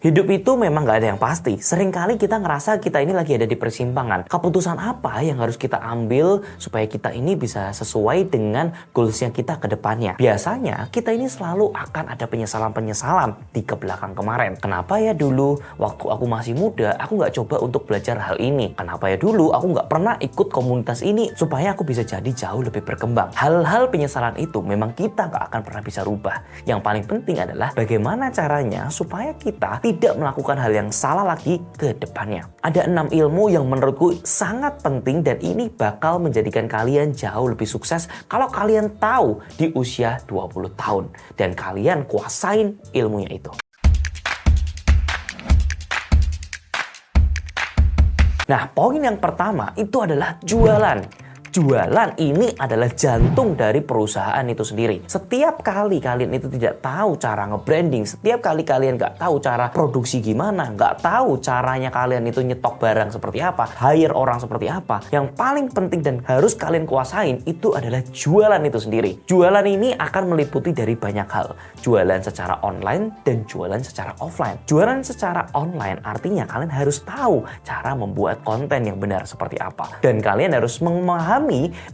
Hidup itu memang gak ada yang pasti. Seringkali kita ngerasa kita ini lagi ada di persimpangan. Keputusan apa yang harus kita ambil supaya kita ini bisa sesuai dengan goalsnya kita ke depannya. Biasanya kita ini selalu akan ada penyesalan-penyesalan di kebelakang kemarin. Kenapa ya dulu waktu aku masih muda aku gak coba untuk belajar hal ini? Kenapa ya dulu aku gak pernah ikut komunitas ini supaya aku bisa jadi jauh lebih berkembang? Hal-hal penyesalan itu memang kita gak akan pernah bisa rubah. Yang paling penting adalah bagaimana caranya supaya kita tidak melakukan hal yang salah lagi ke depannya. Ada 6 ilmu yang menurutku sangat penting dan ini bakal menjadikan kalian jauh lebih sukses kalau kalian tahu di usia 20 tahun dan kalian kuasain ilmunya itu. Nah, poin yang pertama itu adalah jualan. Jualan ini adalah jantung dari perusahaan itu sendiri. Setiap kali kalian itu tidak tahu cara nge-branding, setiap kali kalian nggak tahu cara produksi gimana, nggak tahu caranya kalian itu nyetok barang seperti apa, hire orang seperti apa, yang paling penting dan harus kalian kuasain itu adalah jualan itu sendiri. Jualan ini akan meliputi dari banyak hal. Jualan secara online dan jualan secara offline. Jualan secara online artinya kalian harus tahu cara membuat konten yang benar seperti apa. Dan kalian harus memahami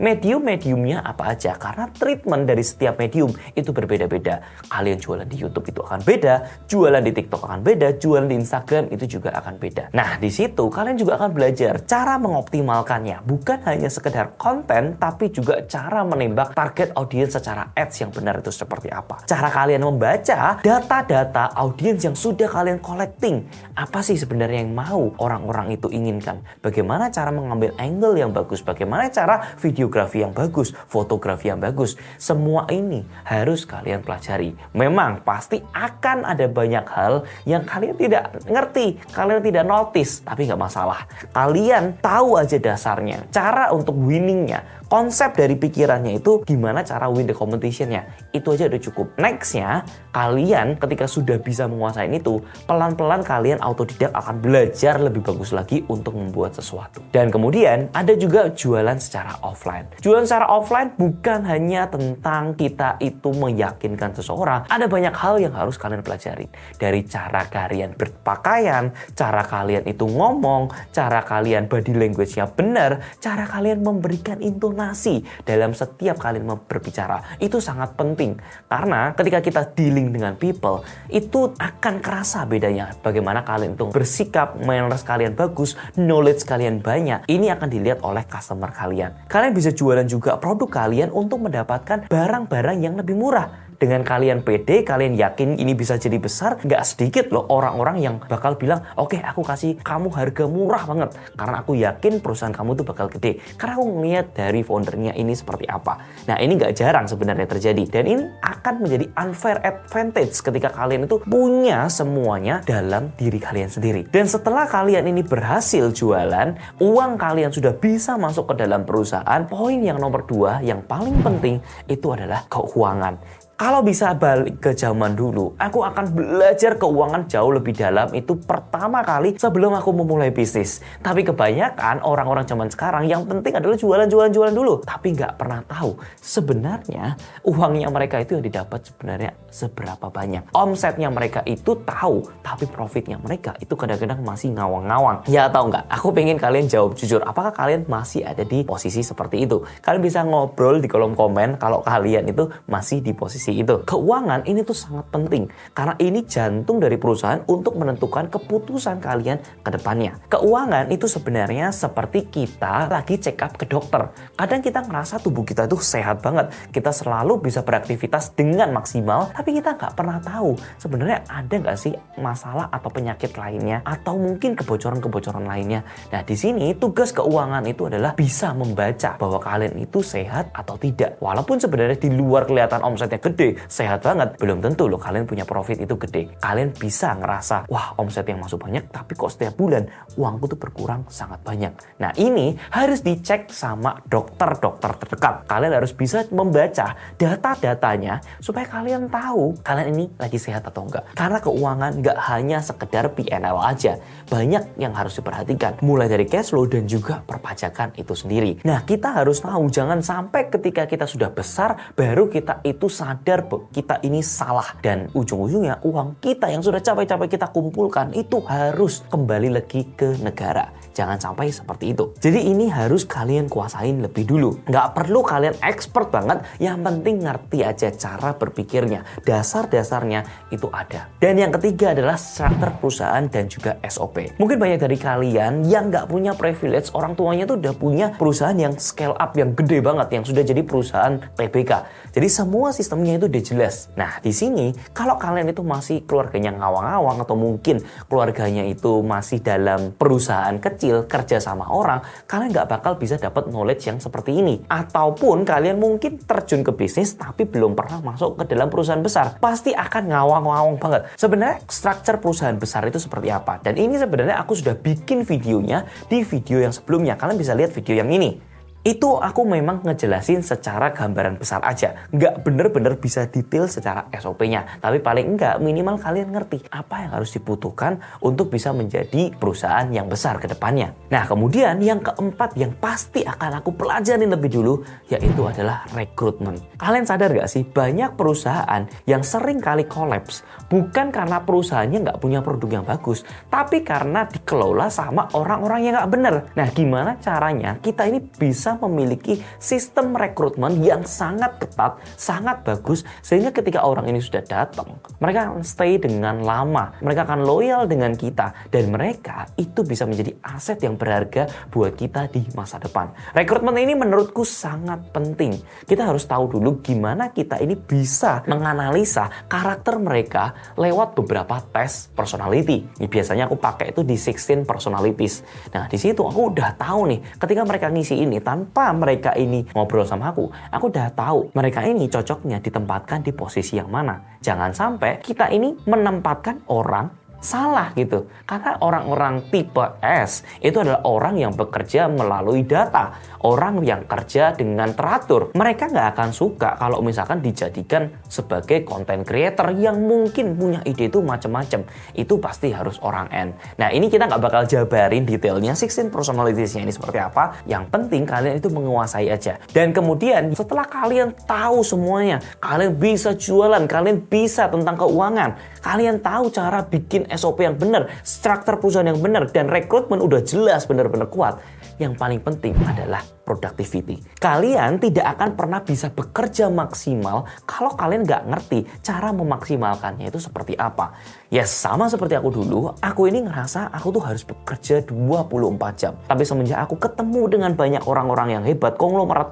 medium-mediumnya apa aja, karena treatment dari setiap medium itu berbeda-beda. Kalian jualan di YouTube itu akan beda, jualan di TikTok akan beda, jualan di Instagram itu juga akan beda. Nah, di situ kalian juga akan belajar cara mengoptimalkannya, bukan hanya sekedar konten, tapi juga cara menembak target audiens secara ads yang benar itu seperti apa. Cara kalian membaca data-data audiens yang sudah kalian collecting. Apa sih sebenarnya yang mau orang-orang itu inginkan? Bagaimana cara mengambil angle yang bagus? Bagaimana cara videografi yang bagus, fotografi yang bagus? Semua ini harus kalian pelajari. Memang pasti akan ada banyak hal yang kalian tidak ngerti, kalian tidak notice, tapi nggak masalah. Kalian tahu aja dasarnya, cara untuk winningnya, konsep dari pikirannya itu gimana cara win the competition-nya. Itu aja udah cukup. Nextnya, kalian ketika sudah bisa menguasai itu, pelan-pelan kalian autodidak akan belajar lebih bagus lagi untuk membuat sesuatu. Dan kemudian ada juga jualan secara offline. Jualan secara offline bukan hanya tentang kita itu meyakinkan seseorang. Ada banyak hal yang harus kalian pelajari. Dari cara kalian berpakaian, cara kalian itu ngomong, cara kalian body language-nya benar, cara kalian memberikan intonasi dalam setiap kalian berbicara. Itu sangat penting. Karena ketika kita dealing dengan people, itu akan kerasa bedanya. Bagaimana kalian itu bersikap, manners kalian bagus, knowledge kalian banyak. Ini akan dilihat oleh customer kalian. Kalian bisa jualan juga produk kalian untuk mendapatkan barang-barang yang lebih murah. Dengan kalian pede, kalian yakin ini bisa jadi besar, nggak sedikit loh orang-orang yang bakal bilang, oke, aku kasih kamu harga murah banget karena aku yakin perusahaan kamu tuh bakal gede. Karena aku ngeliat dari foundernya ini seperti apa. Nah, ini nggak jarang sebenarnya terjadi. Dan ini akan menjadi unfair advantage ketika kalian itu punya semuanya dalam diri kalian sendiri. Dan setelah kalian ini berhasil jualan, uang kalian sudah bisa masuk ke dalam perusahaan. Poin yang nomor 2 yang paling penting itu adalah keuangan. Kalau bisa balik ke zaman dulu, aku akan belajar keuangan jauh lebih dalam itu pertama kali sebelum aku memulai bisnis. Tapi kebanyakan orang-orang zaman sekarang yang penting adalah jualan dulu. Tapi nggak pernah tahu sebenarnya uangnya mereka itu yang didapat sebenarnya seberapa banyak. Omsetnya mereka itu tahu, tapi profitnya mereka itu kadang-kadang masih ngawang-ngawang. Ya atau enggak? Aku pengen kalian jawab jujur. Apakah kalian masih ada di posisi seperti itu? Kalian bisa ngobrol di kolom komen kalau kalian itu masih di posisi itu. Keuangan ini tuh sangat penting karena ini jantung dari perusahaan untuk menentukan keputusan kalian ke depannya. Keuangan itu sebenarnya seperti kita lagi check up ke dokter. Kadang kita ngerasa tubuh kita tuh sehat banget, kita selalu bisa beraktivitas dengan maksimal, tapi kita nggak pernah tahu sebenarnya ada nggak sih masalah atau penyakit lainnya atau mungkin kebocoran-kebocoran lainnya. Nah, di sini tugas keuangan itu adalah bisa membaca bahwa kalian itu sehat atau tidak. Walaupun sebenarnya di luar kelihatan omsetnya gede, sehat banget, belum tentu loh kalian punya profit itu gede. Kalian bisa ngerasa, wah, omset yang masuk banyak, tapi kok setiap bulan uangku tuh berkurang sangat banyak. Nah, ini harus dicek sama dokter-dokter terdekat. Kalian harus bisa membaca data-datanya supaya kalian tahu kalian ini lagi sehat atau enggak. Karena keuangan nggak hanya sekedar P&L aja, banyak yang harus diperhatikan, mulai dari cash flow dan juga perpajakan itu sendiri. Nah, kita harus tahu jangan sampai ketika kita sudah besar baru kita itu sadar sadar bahwa kita ini salah. Dan ujung-ujungnya uang kita yang sudah capek-capek kita kumpulkan itu harus kembali lagi ke negara. Jangan sampai seperti itu. Jadi ini harus kalian kuasain lebih dulu. Nggak perlu kalian expert banget, yang penting ngerti aja cara berpikirnya. Dasar-dasarnya itu ada. Dan yang ketiga adalah struktur perusahaan dan juga SOP. Mungkin banyak dari kalian yang nggak punya privilege, orang tuanya tuh udah punya perusahaan yang scale up, yang gede banget, yang sudah jadi perusahaan TBK. Jadi semua sistemnya itu udah jelas. Nah di sini kalau kalian itu masih keluarganya ngawang-ngawang atau mungkin keluarganya itu masih dalam perusahaan kecil, kerja sama orang, kalian nggak bakal bisa dapat knowledge yang seperti ini. Ataupun kalian mungkin terjun ke bisnis tapi belum pernah masuk ke dalam perusahaan besar, pasti akan ngawang-ngawang banget. Sebenarnya struktur perusahaan besar itu seperti apa? Dan ini sebenarnya aku sudah bikin videonya di video yang sebelumnya. Kalian bisa lihat video yang ini. Itu aku memang ngejelasin secara gambaran besar aja. Nggak bener-bener bisa detail secara SOP-nya. Tapi paling enggak minimal kalian ngerti apa yang harus dibutuhkan untuk bisa menjadi perusahaan yang besar ke depannya. Nah kemudian yang keempat yang pasti akan aku pelajarin lebih dulu, yaitu adalah rekrutmen. Kalian sadar gak sih banyak perusahaan yang sering kali kolaps bukan karena perusahaannya nggak punya produk yang bagus, tapi karena dikelola sama orang-orang yang nggak bener. Nah gimana caranya kita ini bisa memiliki sistem rekrutmen yang sangat ketat, sangat bagus, sehingga ketika orang ini sudah datang, mereka akan stay dengan lama, mereka akan loyal dengan kita, dan mereka itu bisa menjadi aset yang berharga buat kita di masa depan. Rekrutmen ini menurutku sangat penting. Kita harus tahu dulu gimana kita ini bisa menganalisa karakter mereka lewat beberapa tes personality. Ini biasanya aku pakai itu di 16 personalities. Nah di situ aku udah tahu nih, ketika mereka ngisi ini tanpa mereka ini ngobrol sama aku udah tahu mereka ini cocoknya ditempatkan di posisi yang mana. Jangan sampai kita ini menempatkan orang salah gitu. Karena orang-orang tipe S itu adalah orang yang bekerja melalui data, orang yang kerja dengan teratur. Mereka nggak akan suka kalau misalkan dijadikan sebagai content creator yang mungkin punya ide itu macam-macam. Itu pasti harus orang N. Nah ini kita nggak bakal jabarin detailnya 16 personalitiesnya ini seperti apa. Yang penting kalian itu menguasai aja. Dan kemudian setelah kalian tahu semuanya, kalian bisa jualan, kalian bisa tentang keuangan, kalian tahu cara bikin SOP yang benar, struktur perusahaan yang benar, dan rekrutmen udah jelas benar-benar kuat. Yang paling penting adalah productivity. Kalian tidak akan pernah bisa bekerja maksimal kalau kalian nggak ngerti cara memaksimalkannya itu seperti apa. Ya sama seperti aku dulu, aku ini ngerasa aku tuh harus bekerja 24 jam. Tapi semenjak aku ketemu dengan banyak orang-orang yang hebat, konglomerat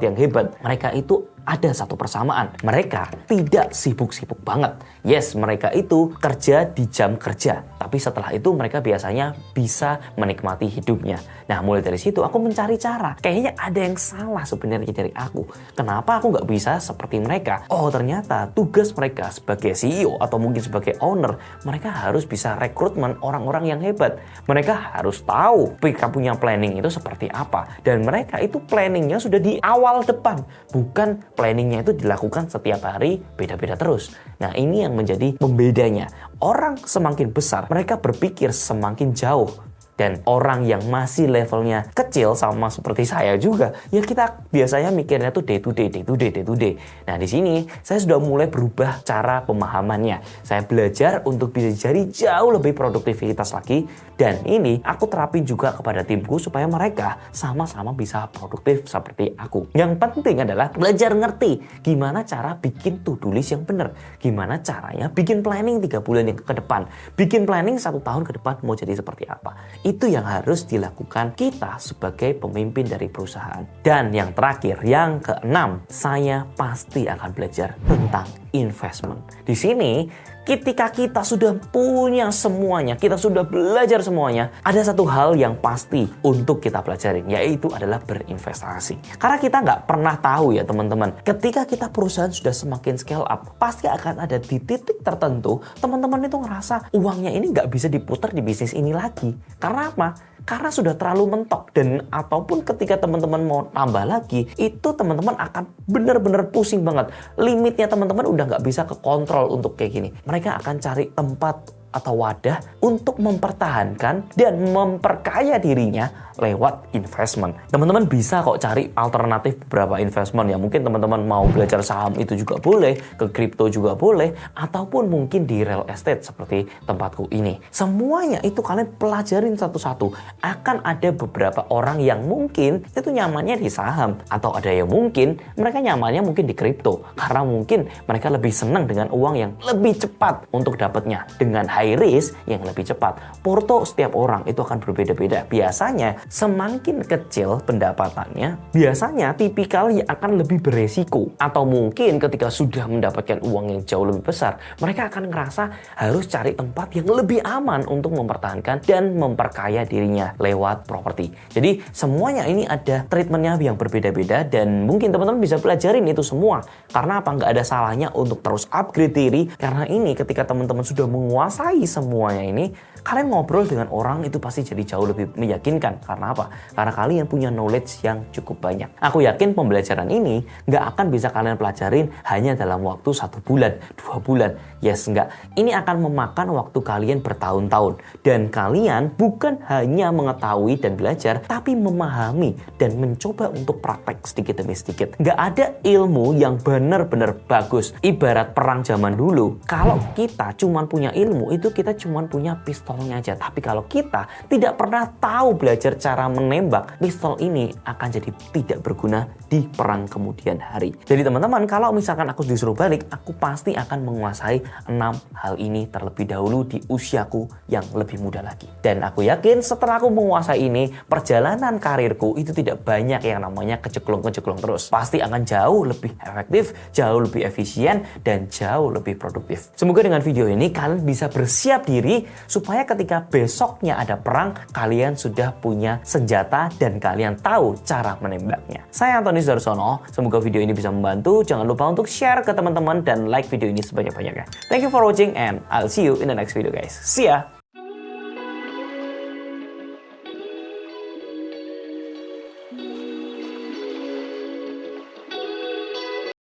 yang hebat, mereka itu ada satu persamaan. Mereka tidak sibuk-sibuk banget. Yes, mereka itu kerja di jam kerja. Tapi setelah itu mereka biasanya bisa menikmati hidupnya. Nah, mulai dari situ aku mencari cara. Kayaknya ada yang salah sebenarnya dari aku. Kenapa aku nggak bisa seperti mereka? Oh, ternyata tugas mereka sebagai CEO atau mungkin sebagai owner, mereka harus bisa rekrutmen orang-orang yang hebat. Mereka harus tahu mereka punya planning itu seperti apa. Dan mereka itu planningnya sudah di awal depan. Bukan planningnya itu dilakukan setiap hari beda-beda terus. Nah ini yang menjadi pembedanya. Orang semakin besar, mereka berpikir semakin jauh. Dan orang yang masih levelnya kecil sama seperti saya juga, ya kita biasanya mikirnya tuh day to day. Nah di sini saya sudah mulai berubah cara pemahamannya. Saya belajar untuk bisa jadi jauh lebih produktivitas lagi. Dan ini aku terapin juga kepada timku supaya mereka sama-sama bisa produktif seperti aku. Yang penting adalah belajar ngerti gimana cara bikin to-do list yang benar. Gimana caranya bikin planning 3 bulan yang ke depan. Bikin planning 1 tahun ke depan mau jadi seperti apa. Itu yang harus dilakukan kita sebagai pemimpin dari perusahaan. Dan yang terakhir, yang keenam, saya pasti akan belajar tentang investment. Di sini, ketika kita sudah punya semuanya, kita sudah belajar semuanya, ada satu hal yang pasti untuk kita pelajarin, yaitu adalah berinvestasi. Karena kita nggak pernah tahu ya teman-teman, ketika kita perusahaan sudah semakin scale up, pasti akan ada di titik tertentu, teman-teman itu ngerasa uangnya ini nggak bisa diputar di bisnis ini lagi. Karena apa? Karena sudah terlalu mentok, dan ataupun ketika teman-teman mau tambah lagi, itu teman-teman akan benar-benar pusing banget. Limitnya teman-teman udah nggak bisa kekontrol untuk kayak gini. Mereka akan cari tempat atau wadah untuk mempertahankan dan memperkaya dirinya lewat investment. Teman-teman bisa kok cari alternatif beberapa investment ya. Mungkin teman-teman mau belajar saham itu juga boleh, ke kripto juga boleh, ataupun mungkin di real estate seperti tempatku ini. Semuanya itu kalian pelajarin satu-satu. Akan ada beberapa orang yang mungkin itu nyamannya di saham, atau ada yang mungkin mereka nyamannya mungkin di kripto karena mungkin mereka lebih senang dengan uang yang lebih cepat untuk dapatnya dengan high risk yang lebih cepat. Porto setiap orang itu akan berbeda-beda. Biasanya semakin kecil pendapatannya, biasanya tipikalnya akan lebih beresiko. Atau mungkin ketika sudah mendapatkan uang yang jauh lebih besar, mereka akan ngerasa harus cari tempat yang lebih aman untuk mempertahankan dan memperkaya dirinya lewat properti. Jadi semuanya ini ada treatmentnya yang berbeda-beda dan mungkin teman-teman bisa pelajarin itu semua. Karena apa? Nggak ada salahnya untuk terus upgrade diri. Karena ini ketika teman-teman sudah menguasai semuanya ini, kalian ngobrol dengan orang itu pasti jadi jauh lebih meyakinkan. Karena apa? Karena kalian punya knowledge yang cukup banyak. Aku yakin pembelajaran ini nggak akan bisa kalian pelajarin hanya dalam waktu 1 bulan, 2 bulan. Yes, nggak. Ini akan memakan waktu kalian bertahun-tahun. Dan kalian bukan hanya mengetahui dan belajar, tapi memahami dan mencoba untuk praktek sedikit demi sedikit. Nggak ada ilmu yang benar-benar bagus. Ibarat perang zaman dulu, kalau kita cuma punya ilmu, itu kita cuma punya pistolnya aja. Tapi kalau kita tidak pernah tahu belajar cara menembak, pistol ini akan jadi tidak berguna di perang kemudian hari. Jadi teman-teman, kalau misalkan aku disuruh balik, aku pasti akan menguasai 6 hal ini terlebih dahulu di usiaku yang lebih muda lagi. Dan aku yakin setelah aku menguasai ini, perjalanan karirku itu tidak banyak yang namanya keceklung-keceklung terus. Pasti akan jauh lebih efektif, jauh lebih efisien, dan jauh lebih produktif. Semoga dengan video ini kalian bisa bersiap diri supaya ketika besoknya ada perang, kalian sudah punya senjata dan kalian tahu cara menembaknya. Saya Antoni Sudarsono, semoga video ini bisa membantu. Jangan lupa untuk share ke teman-teman dan like video ini sebanyak-banyaknya. Thank you for watching and I'll see you in the next video guys. See ya!